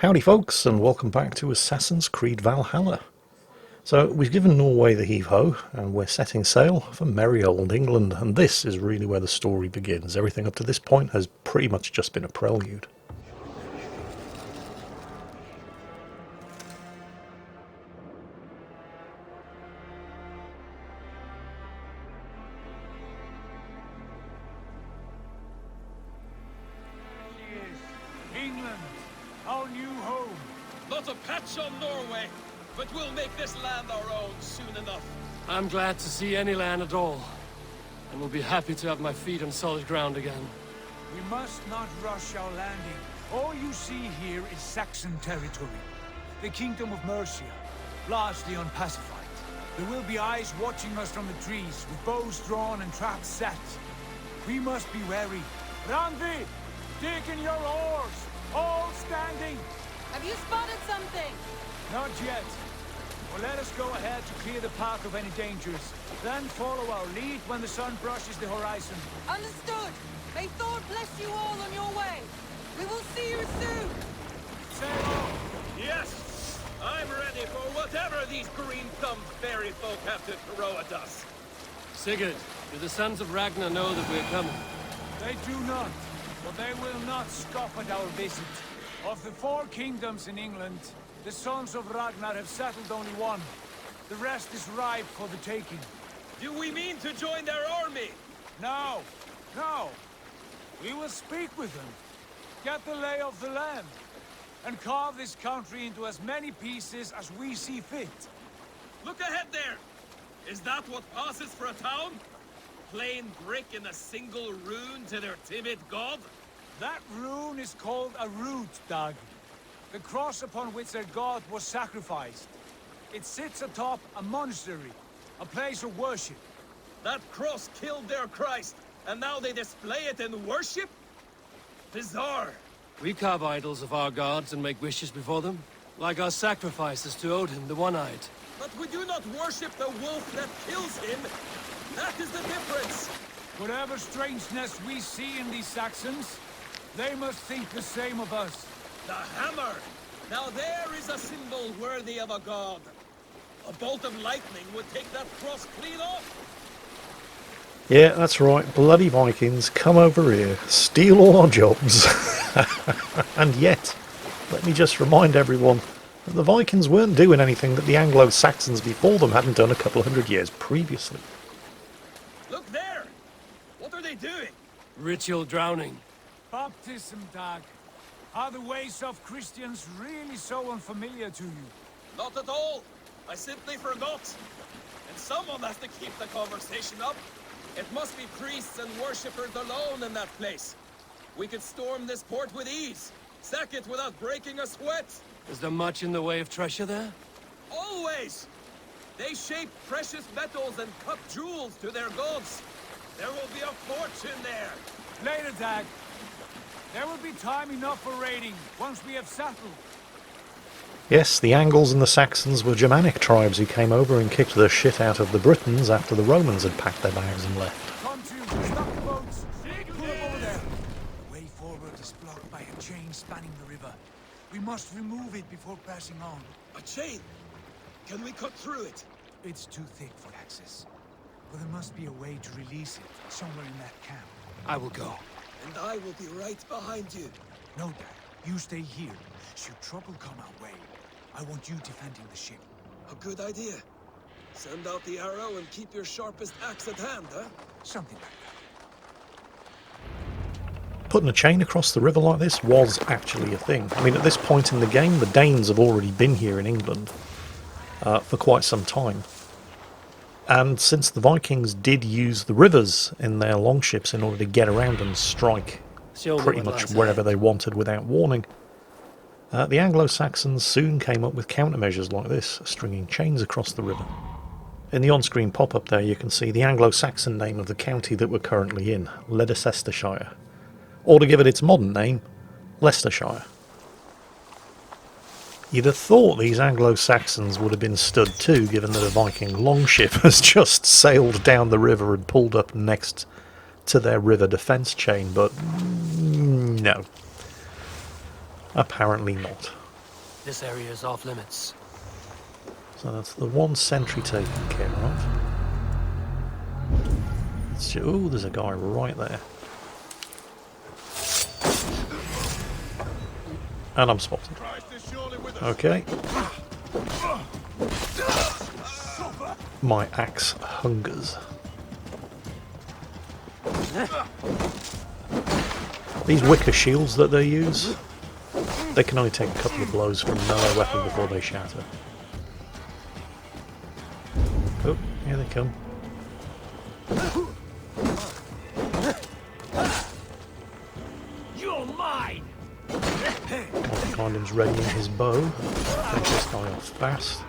Howdy folks, and welcome back to Assassin's Creed Valhalla. So we've given Norway the heave-ho, and we're setting sail for merry old England, and this is really where the story begins. Everything up to this point has pretty much just been a prelude. England, our new home. Not a patch on Norway, but we'll make this land our own soon enough. I'm glad to see any land at all, and will be happy to have my feet on solid ground again. We must not rush our landing. All you see here is Saxon territory. The Kingdom of Mercia, largely unpacified. There will be eyes watching us from the trees, with bows drawn and traps set. We must be wary. Randi, dig in your oars, all standing. Have you spotted something? Not yet. Well, let us go ahead to clear the path of any dangers. Then follow our lead when the sun brushes the horizon. Understood. May Thor bless you all on your way. We will see you soon. Sail on. Yes, I'm ready for whatever these green-thumbed fairy folk have to throw at us. Sigurd, do the sons of Ragnar know that we're coming? They do not, but they will not scoff at our visit. Of the 4 kingdoms in England, the sons of Ragnar have settled only one. The rest is ripe for the taking. Do we mean to join their army? No, no. We will speak with them, get the lay of the land, and carve this country into as many pieces as we see fit. Look ahead there. Is that what passes for a town? Plain brick in a single rune to their timid god? That rune is called a root, Dag. The cross upon which their god was sacrificed. It sits atop a monastery, a place of worship. That cross killed their Christ, and now they display it in worship? Bizarre. We carve idols of our gods and make wishes before them, like our sacrifices to Odin, the One-Eyed. But we do not worship the wolf that kills him. That is the difference. Whatever strangeness we see in these Saxons, they must think the same of us. The hammer! Now there is a symbol worthy of a god. A bolt of lightning would take that cross clean off. Yeah, that's right, bloody Vikings, come over here, steal all our jobs. And yet, let me just remind everyone that the Vikings weren't doing anything that the Anglo-Saxons before them hadn't done a couple of hundred years previously. Look there! What are they doing? Ritual drowning. Baptism, Dag. Are the ways of Christians really so unfamiliar to you? Not at all. I simply forgot. And someone has to keep the conversation up. It must be priests and worshippers alone in that place. We could storm this port with ease. Sack it without breaking a sweat. Is there much in the way of treasure there? Always! They shape precious metals and cut jewels to their gods. There will be a fortune there. Later, Dag. There will be time enough for raiding, once we have settled. Yes, the Angles and the Saxons were Germanic tribes who came over and kicked the shit out of the Britons after the Romans had packed their bags and left. Come to, stop the boats. Pull up over there. The way forward is blocked by a chain spanning the river. We must remove it before passing on. A chain? Can we cut through it? It's too thick for access. But there must be a way to release it, somewhere in that camp. I will go. And I will be right behind you. No, Dad. You stay here. Should trouble come our way, I want you defending the ship. A good idea. Send out the arrow and keep your sharpest axe at hand, huh? Something like that. Putting a chain across the river like this was actually a thing. I mean, at this point in the game, the Danes have already been here in England for quite some time. And since the Vikings did use the rivers in their longships in order to get around and strike pretty much wherever they wanted without warning, the Anglo-Saxons soon came up with countermeasures like this, stringing chains across the river. In the on-screen pop-up there you can see the Anglo-Saxon name of the county that we're currently in, Leicestershire, or to give it its modern name, Leicestershire. You'd have thought these Anglo-Saxons would have been stood too, given that a Viking longship has just sailed down the river and pulled up next to their river defence chain, but no. Apparently not. This area is off limits. So that's the one sentry taken care of. Oh, there's a guy right there. And I'm spotted. Okay. My axe hungers. These wicker shields that they use, they can only take a couple of blows from a melee weapon before they shatter. Oh, here they come. You're mine! Condon's readying his bow. Finish this guy off fast.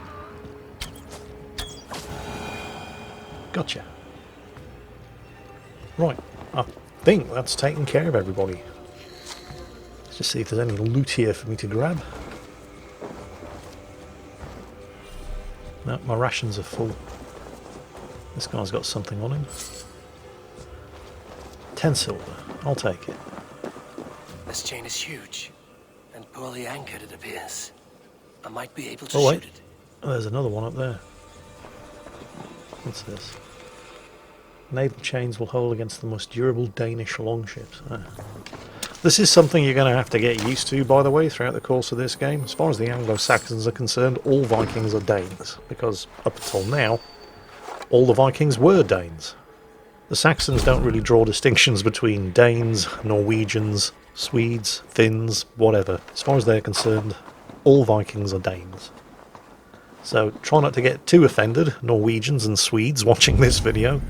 Gotcha. Right, I think that's taken care of everybody. Let's just see if there's any loot here for me to grab. No, my rations are full. This guy's got something on him. 10 silver. I'll take it. This chain is huge, and poorly anchored, it appears. I might be able to Oh, wait. shoot it. Oh, there's another one up there. What's this? Naval chains will hold against the most durable Danish longships. Ah. This is something you're going to have to get used to, by the way, throughout the course of this game. As far as the Anglo-Saxons are concerned, all Vikings are Danes, because up until now, all the Vikings were Danes. The Saxons don't really draw distinctions between Danes, Norwegians, Swedes, Finns, whatever. As far as they're concerned, all Vikings are Danes. So try not to get too offended, Norwegians and Swedes watching this video.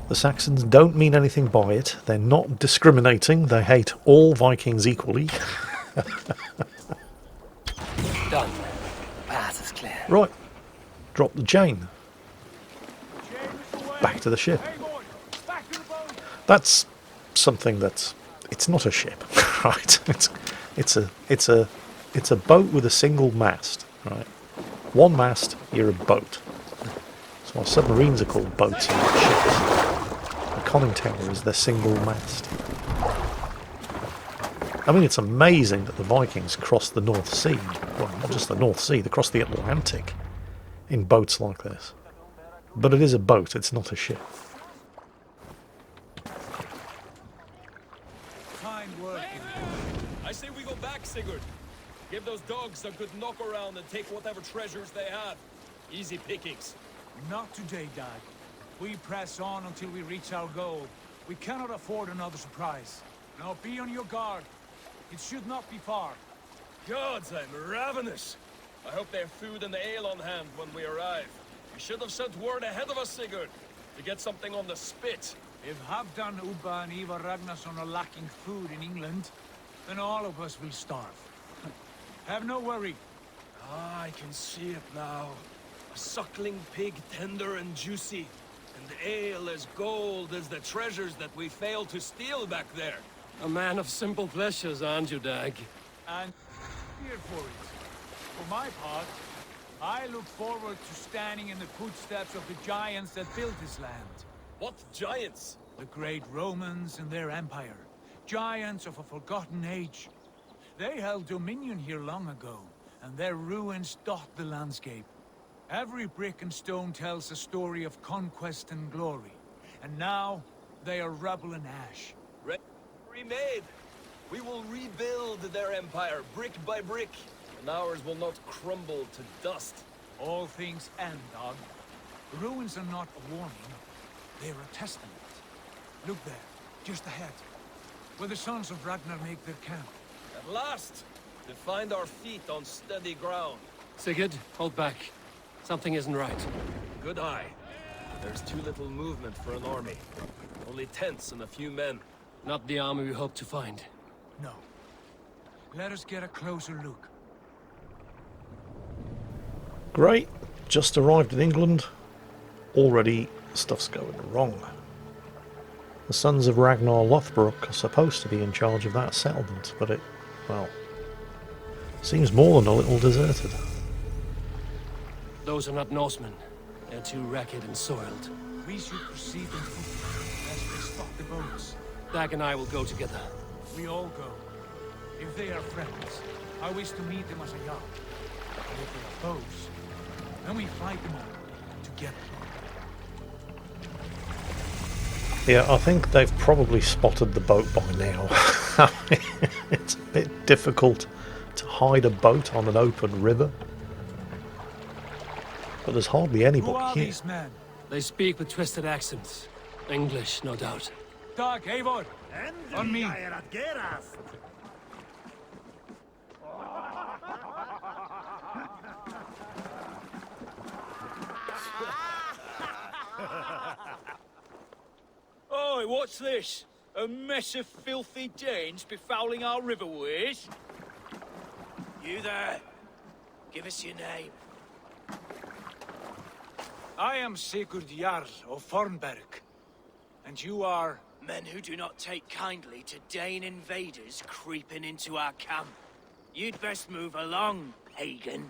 The Saxons don't mean anything by it. They're not discriminating. They hate all Vikings equally. Done. Path is clear. Right. Drop the chain. Back to the ship. That's something that's... It's not a ship, right? It's a boat with a single mast, right? One mast, you're a boat. That's why submarines are called boats and not ships. The conning tower is their single mast. I mean, it's amazing that the Vikings crossed the North Sea. Well, not just the North Sea, they crossed the Atlantic in boats like this. But it is a boat, it's not a ship. Fine work. I say we go back, Sigurd. Give those dogs a good knock around and take whatever treasures they have. Easy pickings. Not today, Dad. We press on until we reach our goal. We cannot afford another surprise. Now be on your guard. It should not be far. Gods, I'm ravenous. I hope they have food and ale on hand when we arrive. You should have sent word ahead of us, Sigurd, to get something on the spit. If Halfdan, Ubba and Ivar Ragnarssons are lacking food in England, then all of us will starve. Have no worry. Ah, I can see it now. A suckling pig, tender and juicy. And ale as gold as the treasures that we failed to steal back there. A man of simple pleasures, aren't you, Dag? And here for it. For my part, I look forward to standing in the footsteps of the giants that built this land. What giants? The great Romans and their empire. Giants of a forgotten age. They held dominion here long ago, and their ruins dot the landscape. Every brick and stone tells a story of conquest and glory. And now, they are rubble and ash. Remade. We will rebuild their empire, brick by brick. And ours will not crumble to dust. All things end, dog. The ruins are not a warning. They're a testament. Look there, just ahead. Where the sons of Ragnar make their camp. At last, to find our feet on steady ground. Sigurd, hold back. Something isn't right. Good eye. There's too little movement for an army. Only tents and a few men. Not the army we hoped to find. No. Let us get a closer look. Great. Just arrived in England. Already stuff's going wrong. The sons of Ragnar Lothbrok are supposed to be in charge of that settlement, but it, well, seems more than a little deserted. Those are not Norsemen. They're too ragged and soiled. We should proceed on foot, as we spot the boats. Dag and I will go together. We all go. If they are friends. I wish to meet them as a young. And if they are foes, then we fight them all together. Yeah, I think they've probably spotted the boat by now. It's a bit difficult to hide a boat on an open river. But there's hardly Who anybody are here. these men? They speak with twisted accents. English, no doubt. Dag, Eivor! On me! Oi, what's this? A mess of filthy Danes befouling our riverways? You there? Give us your name. I am Sigurd Jarl of Fornberg. And you are... Men who do not take kindly to Dane invaders creeping into our camp. You'd best move along, pagan.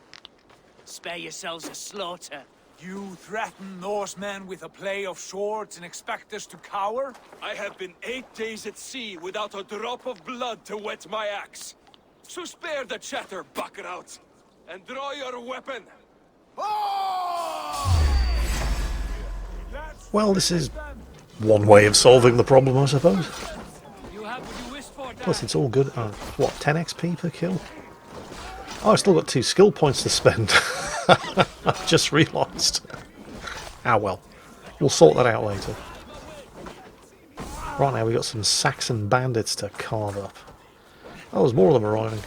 Spare yourselves a slaughter. You threaten Norsemen with a play of swords and expect us to cower? I have been 8 days at sea without a drop of blood to wet my axe. So spare the chatter, buckerouts, and draw your weapon. Well, this is one way of solving the problem, I suppose. You have what you wished for, Dad. Plus, it's all good. What, 10 XP per kill? Oh, I've still got 2 skill points to spend. I've just realised. Ah, well. We'll sort that out later. Right now, we've got some Saxon bandits to carve up. Oh, there's more of them arriving.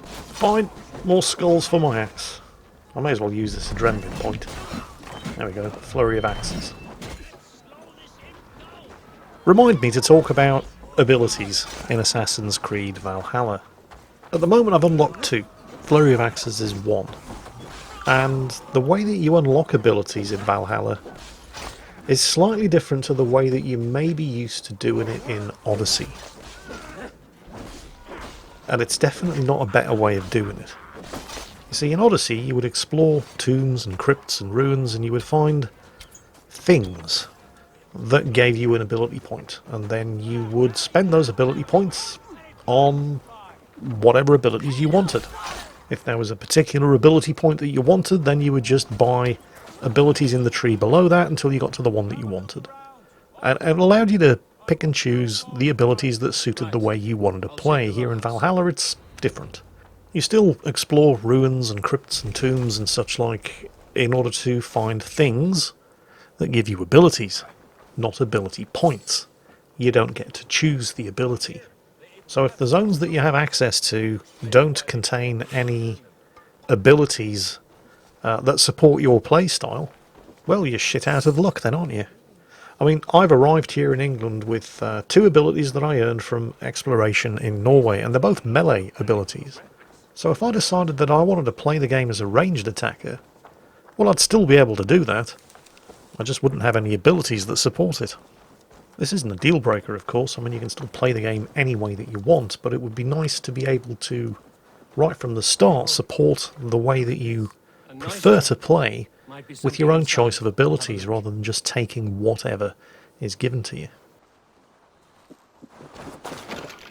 Fine. More skulls for my axe. I may as well use this adrenaline point. There we go. Flurry of axes. Remind me to talk about abilities in Assassin's Creed Valhalla. At the moment I've unlocked 2. Flurry of Axes is 1. And the way that you unlock abilities in Valhalla is slightly different to the way that you may be used to doing it in Odyssey. And it's definitely not a better way of doing it. You see, in Odyssey you would explore tombs and crypts and ruins and you would find things that gave you an ability point, and then you would spend those ability points on whatever abilities you wanted. If there was a particular ability point that you wanted, then you would just buy abilities in the tree below that until you got to the one that you wanted. And it allowed you to pick and choose the abilities that suited the way you wanted to play. Here in Valhalla it's different. You still explore ruins and crypts and tombs and such like in order to find things that give you abilities, not ability points. You don't get to choose the ability. So if the zones that you have access to don't contain any abilities that support your playstyle, well, you're shit out of luck then, aren't you? I mean, I've arrived here in England with 2 abilities that I earned from exploration in Norway, and they're both melee abilities. So if I decided that I wanted to play the game as a ranged attacker, well, I'd still be able to do that. I just wouldn't have any abilities that support it. This isn't a deal breaker, of course. I mean, you can still play the game any way that you want, but it would be nice to be able to, right from the start, support the way that you prefer to play with your own choice of abilities rather than just taking whatever is given to you.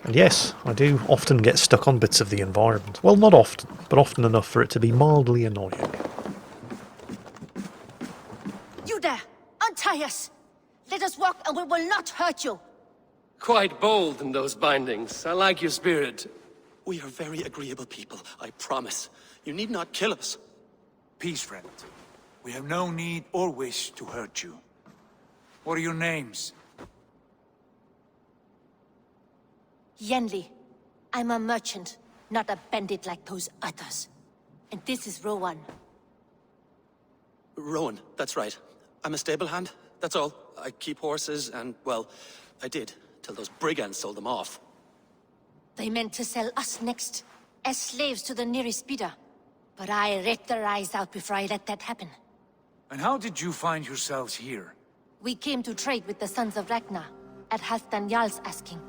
And yes, I do often get stuck on bits of the environment. Well, not often, but often enough for it to be mildly annoying. You there! Untie us! Let us walk and we will not hurt you! Quite bold in those bindings. I like your spirit. We are very agreeable people, I promise. You need not kill us. Peace, friend. We have no need or wish to hurt you. What are your names? Yenli. I'm a merchant, not a bandit like those others. And this is Rowan. Rowan, that's right. I'm a stable hand, that's all. I keep horses and, well, I did, till those brigands sold them off. They meant to sell us next, as slaves to the nearest bidder. But I ripped their eyes out before I let that happen. And how did you find yourselves here? We came to trade with the sons of Ragnar, at Halfdan Jarl's asking.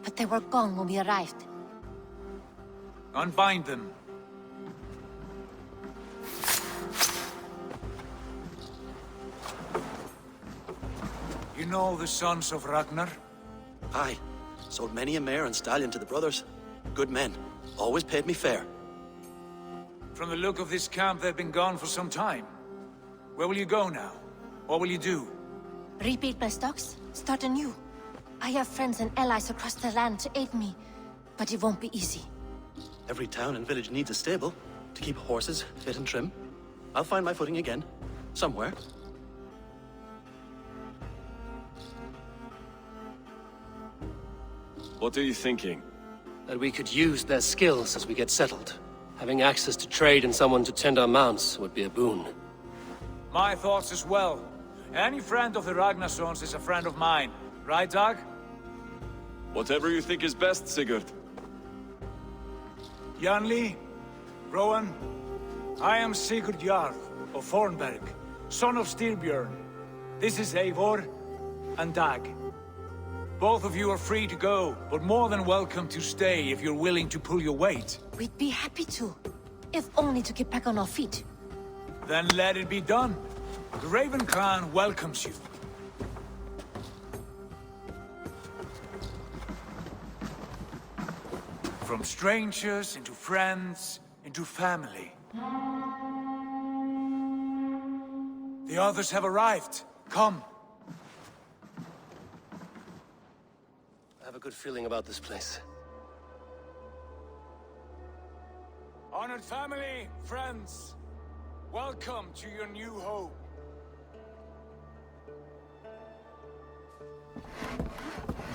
But they were gone when we arrived. Unbind them. You know the sons of Ragnar? Aye, sold many a mare and stallion to the brothers. Good men, always paid me fair. From the look of this camp, they've been gone for some time. Where will you go now? What will you do? Rebuild my stocks, start anew. I have friends and allies across the land to aid me, but it won't be easy. Every town and village needs a stable to keep horses fit and trim. I'll find my footing again, somewhere. What are you thinking? That we could use their skills as we get settled. Having access to trade and someone to tend our mounts would be a boon. My thoughts as well. Any friend of the Ragnarssons is a friend of mine. Right, Dag? Whatever you think is best, Sigurd. Janli, Rowan, I am Sigurd Jarl of Thornberg, son of Styrbjörn. This is Eivor and Dag. Both of you are free to go, but more than welcome to stay if you're willing to pull your weight. We'd be happy to, if only to get back on our feet. Then let it be done. The Raven clan welcomes you. From strangers into friends, into family. The others have arrived. Come. I have a good feeling about this place. Honored family, friends, welcome to your new home.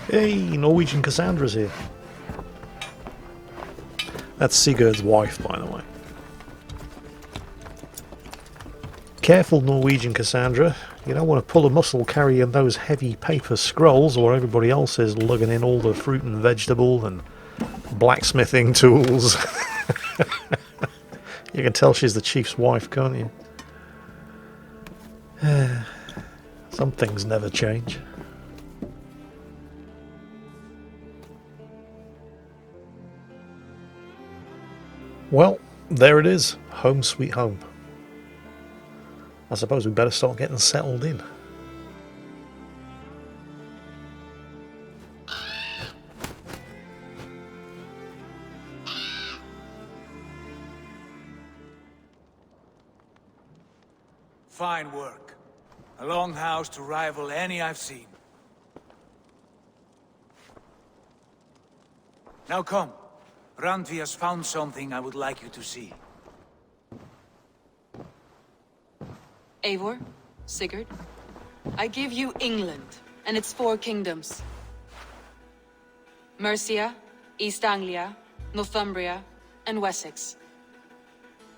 Hey, Norwegian Cassandra's here. That's Sigurd's wife, by the way. Careful, Norwegian Cassandra. You don't want to pull a muscle carrying those heavy paper scrolls while everybody else is lugging in all the fruit and vegetable and blacksmithing tools. You can tell she's the chief's wife, can't you? Some things never change. Well, there it is. Home sweet home. I suppose we better start getting settled in. Fine work. A longhouse to rival any I've seen. Now come. Randvi has found something I would like you to see. Eivor, Sigurd, I give you England and its 4 kingdoms. Mercia, East Anglia, Northumbria, and Wessex.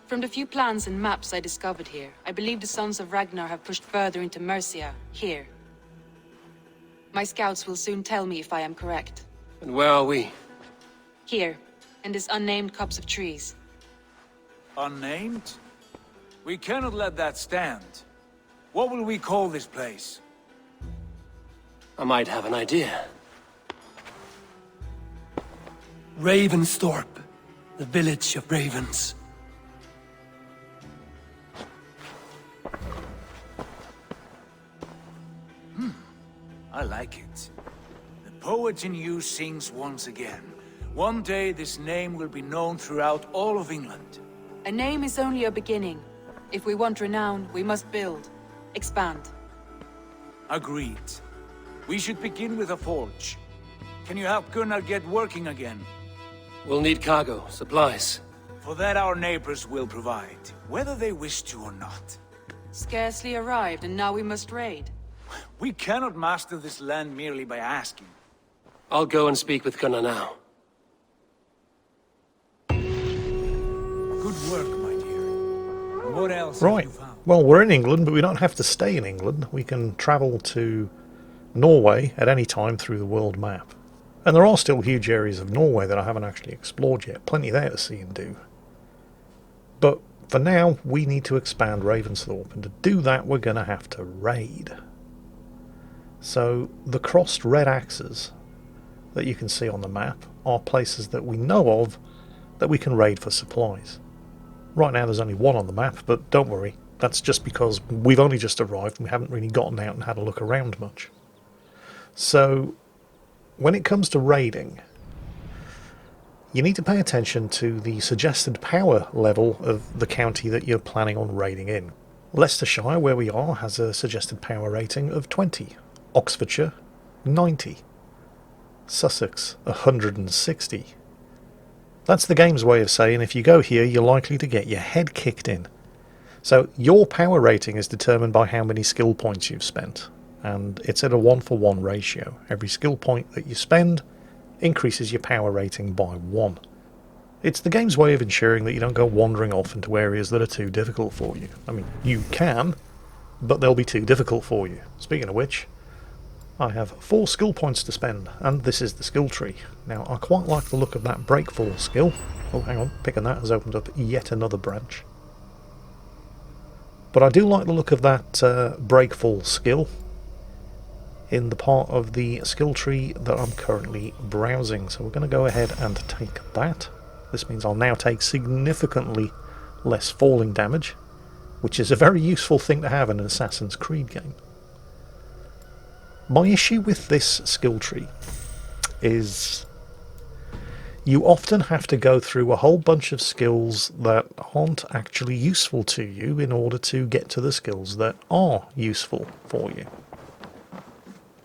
From the few plans and maps I discovered here, I believe the Sons of Ragnar have pushed further into Mercia, here. My scouts will soon tell me if I am correct. And where are we? Here, in this unnamed copse of trees. Unnamed? We cannot let that stand. What will we call this place? I might have an idea. Ravensthorpe, the village of ravens. I like it. The poet in you sings once again. One day this name will be known throughout all of England. A name is only a beginning. If we want renown, we must build, expand. Agreed. We should begin with a forge. Can you help Gunnar get working again? We'll need cargo, supplies. For that our neighbors will provide, whether they wish to or not. Scarcely arrived, and now we must raid. We cannot master this land merely by asking. I'll go and speak with Gunnar now. Good work, my dear. And what else have Right. you found? Well, we're in England, but we don't have to stay in England. We can travel to Norway at any time through the world map. And there are still huge areas of Norway that I haven't actually explored yet. Plenty there to see and do. But for now, we need to expand Ravensthorpe. And to do that, we're going to have to raid. So the crossed red axes that you can see on the map are places that we know of that we can raid for supplies. Right now there's only one on the map, but don't worry, that's just because we've only just arrived and we haven't really gotten out and had a look around much. So when it comes to raiding, you need to pay attention to the suggested power level of the county that you're planning on raiding in. Leicestershire, where we are, has a suggested power rating of 20. Oxfordshire, 90. Sussex, 160. That's the game's way of saying if you go here, you're likely to get your head kicked in. So your power rating is determined by how many skill points you've spent, and it's at a 1-for-1 ratio. Every skill point that you spend increases your power rating by 1. It's the game's way of ensuring that you don't go wandering off into areas that are too difficult for you. I mean, you can, but they'll be too difficult for you. Speaking of which, I have 4 skill points to spend, and this is the skill tree. Now, I quite like the look of that breakfall skill. Oh, hang on, picking that has opened up yet another branch. But I do like the look of that breakfall skill in the part of the skill tree that I'm currently browsing. So we're going to go ahead and take that. This means I'll now take significantly less falling damage, which is a very useful thing to have in an Assassin's Creed game. My issue with this skill tree is you often have to go through a whole bunch of skills that aren't actually useful to you in order to get to the skills that are useful for you.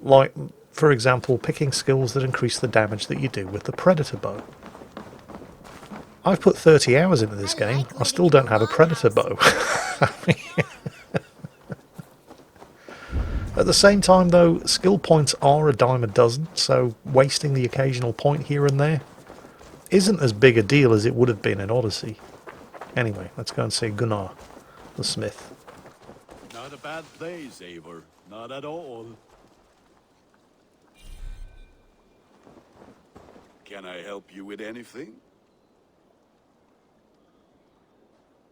Like, for example, picking skills that increase the damage that you do with the Predator bow. I've put 30 hours into this game, I still don't have a Predator bow. At the same time though, skill points are a dime a dozen, so wasting the occasional point here and there isn't as big a deal as it would have been in Odyssey. Anyway, let's go and see Gunnar, the smith. Not a bad place, Eivor. Not at all. Can I help you with anything?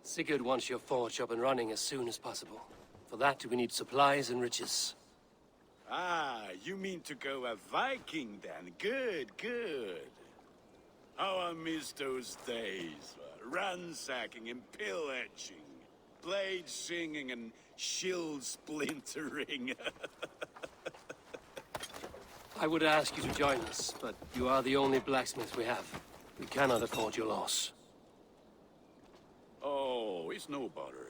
Sigurd wants your forge up and running as soon as possible. For that, we need supplies and riches. Ah, you mean to go a Viking then? Good, good. How I miss those days. Ransacking and pillaging. Blade singing and shield splintering. I would ask you to join us, but you are the only blacksmith we have. We cannot afford your loss. Oh, it's no bother.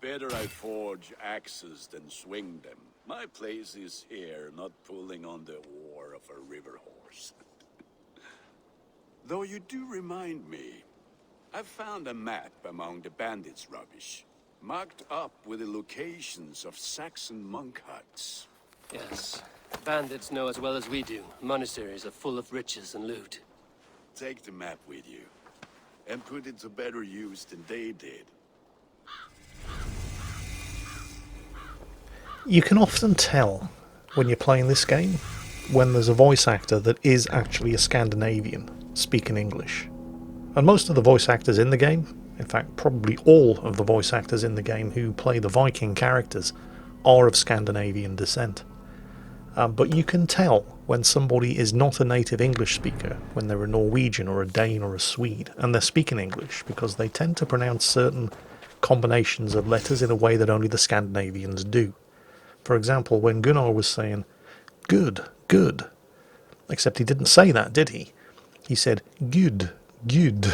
Better I forge axes than swing them. My place is here, not pulling on the oar of a river horse. Though you do remind me, I found a map among the bandits' rubbish, marked up with the locations of Saxon monk huts. Yes, bandits know as well as we do. Monasteries are full of riches and loot. Take the map with you, and put it to better use than they did. You can often tell when you're playing this game when there's a voice actor that is actually a Scandinavian speaking English. And most of the voice actors in the game, in fact probably all of the voice actors in the game who play the Viking characters, are of Scandinavian descent. But you can tell when somebody is not a native English speaker, when they're a Norwegian or a Dane or a Swede, and they're speaking English, because they tend to pronounce certain combinations of letters in a way that only the Scandinavians do. For example, when Gunnar was saying, good, good, except he didn't say that, did he? He said, good, good.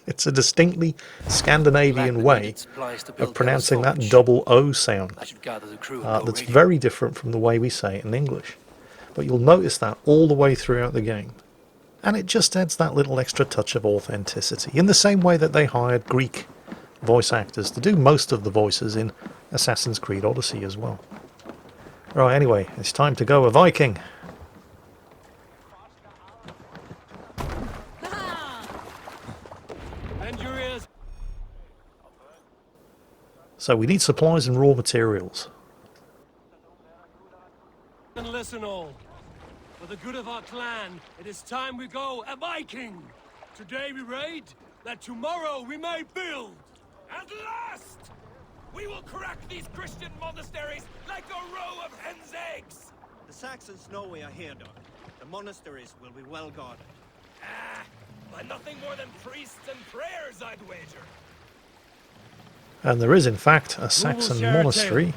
It's a distinctly Scandinavian way of pronouncing that double O sound. That's very different from the way we say it in English. But you'll notice that all the way throughout the game. And it just adds that little extra touch of authenticity, in the same way that they hired Greek voice actors to do most of the voices in Assassin's Creed Odyssey as well. Right, anyway, it's time to go a Viking. So we need supplies and raw materials. And listen all. For the good of our clan, it is time we go a Viking. Today we raid, that tomorrow we may build. At last! We will crack these Christian monasteries like a row of hen's eggs! The Saxons know we are here, Doc. The monasteries will be well guarded. Ah, by nothing more than priests and prayers, I'd wager. And there is, in fact, a Saxon monastery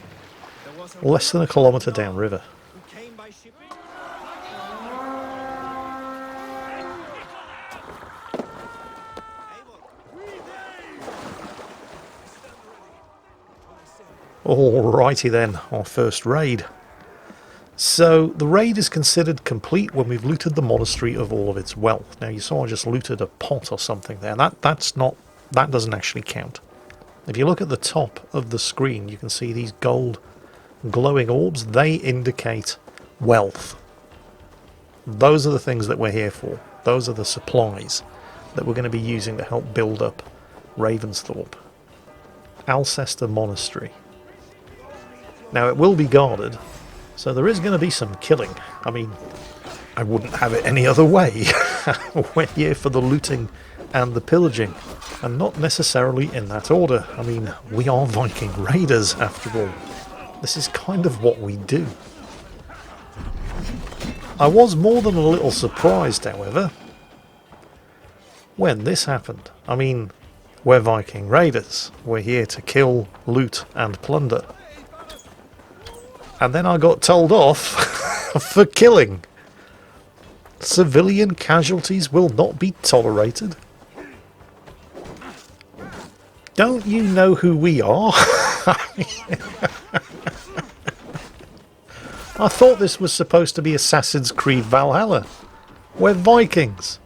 less than a kilometre downriver. Who came by shipping? Alrighty then, our first raid. So the raid is considered complete when we've looted the monastery of all of its wealth. Now you saw I just looted a pot or something there. That doesn't actually count. If you look at the top of the screen, you can see these gold glowing orbs. They indicate wealth. Those are the things that we're here for. Those are the supplies that we're going to be using to help build up Ravensthorpe. Alcester Monastery. Now it will be guarded, so there is going to be some killing. I mean, I wouldn't have it any other way. We're here for the looting and the pillaging, and not necessarily in that order. I mean, we are Viking raiders after all. This is kind of what we do. I was more than a little surprised, however, when this happened. I mean, we're Viking raiders. We're here to kill, loot and plunder. And then I got told off for killing. Civilian casualties will not be tolerated. Don't you know who we are? I thought this was supposed to be Assassin's Creed Valhalla. We're Vikings.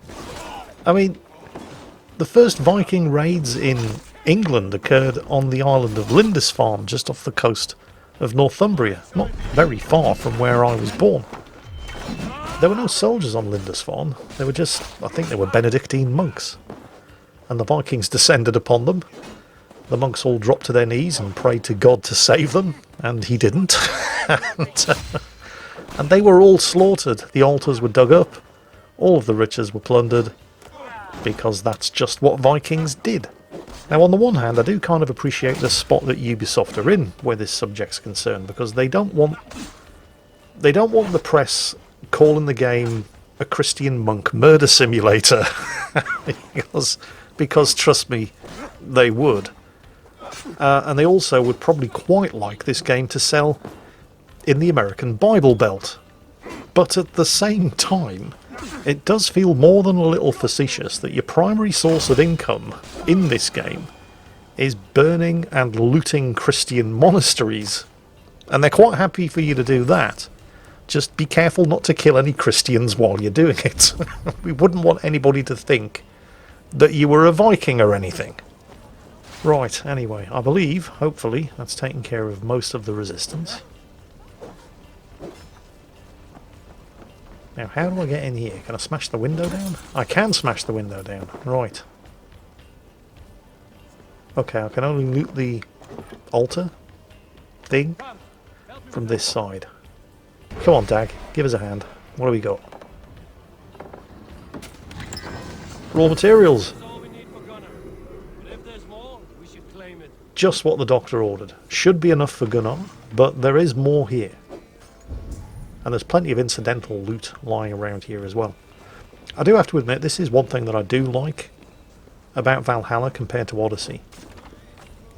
I mean, the first Viking raids in England occurred on the island of Lindisfarne, just off the coast of Northumbria, not very far from where I was born. There were no soldiers on Lindisfarne. They were just, I think they were Benedictine monks. And the Vikings descended upon them. The monks all dropped to their knees and prayed to God to save them, and he didn't. and they were all slaughtered. The altars were dug up. All of the riches were plundered, because that's just what Vikings did. Now, on the one hand, I do kind of appreciate the spot that Ubisoft are in where this subject's concerned, because they don't want the press calling the game a Christian monk murder simulator, because trust me, they would. And they also would probably quite like this game to sell in the American Bible Belt. But at the same time, it does feel more than a little facetious that your primary source of income in this game is burning and looting Christian monasteries. And they're quite happy for you to do that. Just be careful not to kill any Christians while you're doing it. We wouldn't want anybody to think that you were a Viking or anything. Right, anyway, I believe, hopefully, that's taken care of most of the resistance. Now, how do I get in here? Can I smash the window down? I can smash the window down. Right. Okay, I can only loot the altar thing from this side. Come on, Dag. Give us a hand. What do we got? Raw materials. Just what the doctor ordered. Should be enough for Gunnar, but there is more here. And there's plenty of incidental loot lying around here as well. I do have to admit, this is one thing that I do like about Valhalla compared to Odyssey.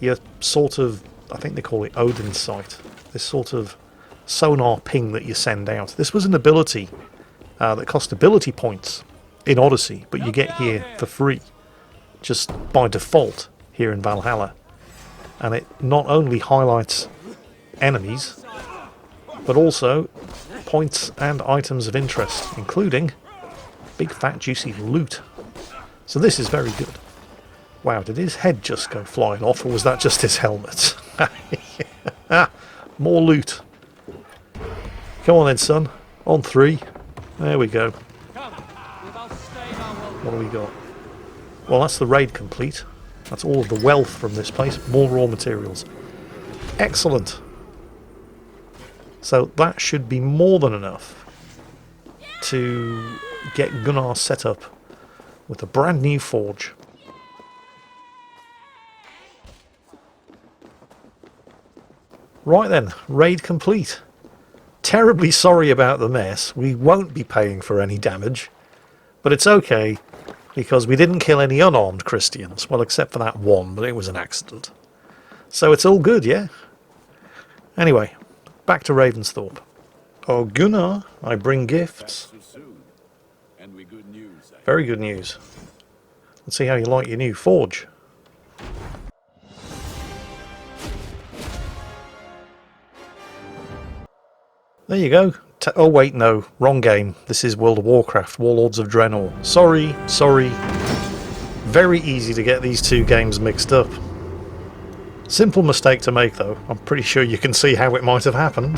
Your sort of, I think they call it Odin's sight, this sort of sonar ping that you send out. This was an ability that cost ability points in Odyssey, but you get here for free, just by default here in Valhalla. And it not only highlights enemies, but also points and items of interest, including big fat juicy loot. So this is very good. Wow, did his head just go flying off, or was that just his helmet? More loot. Come on then, son. On 3. There we go. What do we got? Well, that's the raid complete. That's all of the wealth from this place. More raw materials. Excellent. So that should be more than enough to get Gunnar set up with a brand new forge. Right then, raid complete. Terribly sorry about the mess. We won't be paying for any damage, but it's okay because we didn't kill any unarmed Christians. Well, except for that one, but it was an accident. So it's all good, yeah? Anyway, back to Ravensthorpe. Oh, Gunnar, I bring gifts. Very good news. Let's see how you like your new forge. There you go. Oh wait, no, wrong game. This is World of Warcraft, Warlords of Draenor. Sorry. Very easy to get these two games mixed up. Simple mistake to make though. I'm pretty sure you can see how it might have happened.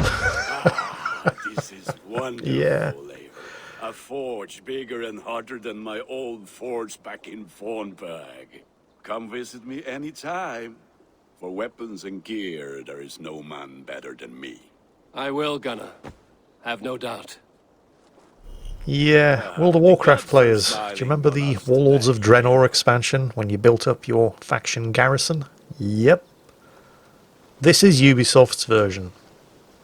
This is wonderful, Yeah. Eivor. A forge bigger and hotter than my old forge back in Fornburg. Come visit me anytime. For weapons and gear, there is no man better than me. I will, Gunnar. Have no doubt. Yeah, World of Warcraft players. Do you remember the Warlords of Draenor expansion when you built up your faction garrison? Yep. This is Ubisoft's version.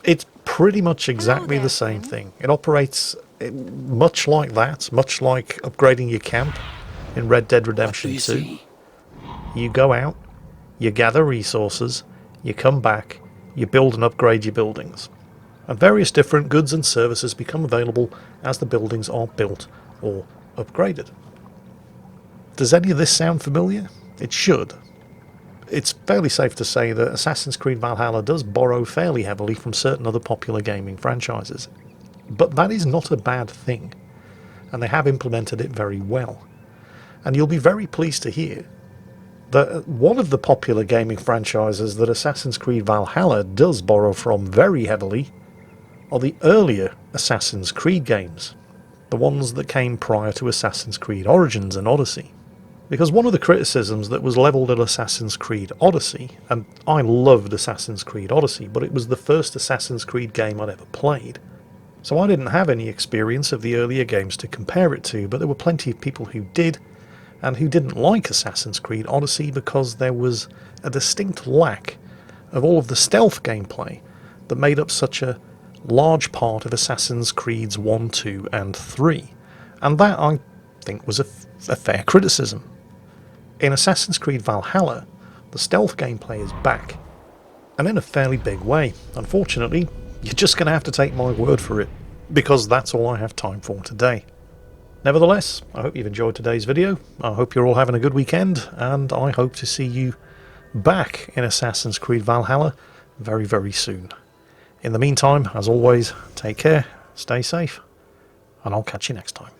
It's pretty much exactly the same thing. It operates much like that, much like upgrading your camp in Red Dead Redemption 2. You go out, you gather resources, you come back, you build and upgrade your buildings. And various different goods and services become available as the buildings are built or upgraded. Does any of this sound familiar? It should. It's fairly safe to say that Assassin's Creed Valhalla does borrow fairly heavily from certain other popular gaming franchises. But that is not a bad thing, and they have implemented it very well. And you'll be very pleased to hear that one of the popular gaming franchises that Assassin's Creed Valhalla does borrow from very heavily are the earlier Assassin's Creed games, the ones that came prior to Assassin's Creed Origins and Odyssey. Because one of the criticisms that was levelled at Assassin's Creed Odyssey, and I loved Assassin's Creed Odyssey, but it was the first Assassin's Creed game I'd ever played, so I didn't have any experience of the earlier games to compare it to, but there were plenty of people who did, and who didn't like Assassin's Creed Odyssey because there was a distinct lack of all of the stealth gameplay that made up such a large part of Assassin's Creeds 1, 2 and 3. And that, I think, was a fair criticism. In Assassin's Creed Valhalla, the stealth gameplay is back, and in a fairly big way. Unfortunately, you're just going to have to take my word for it, because that's all I have time for today. Nevertheless, I hope you've enjoyed today's video, I hope you're all having a good weekend, and I hope to see you back in Assassin's Creed Valhalla very, very soon. In the meantime, as always, take care, stay safe, and I'll catch you next time.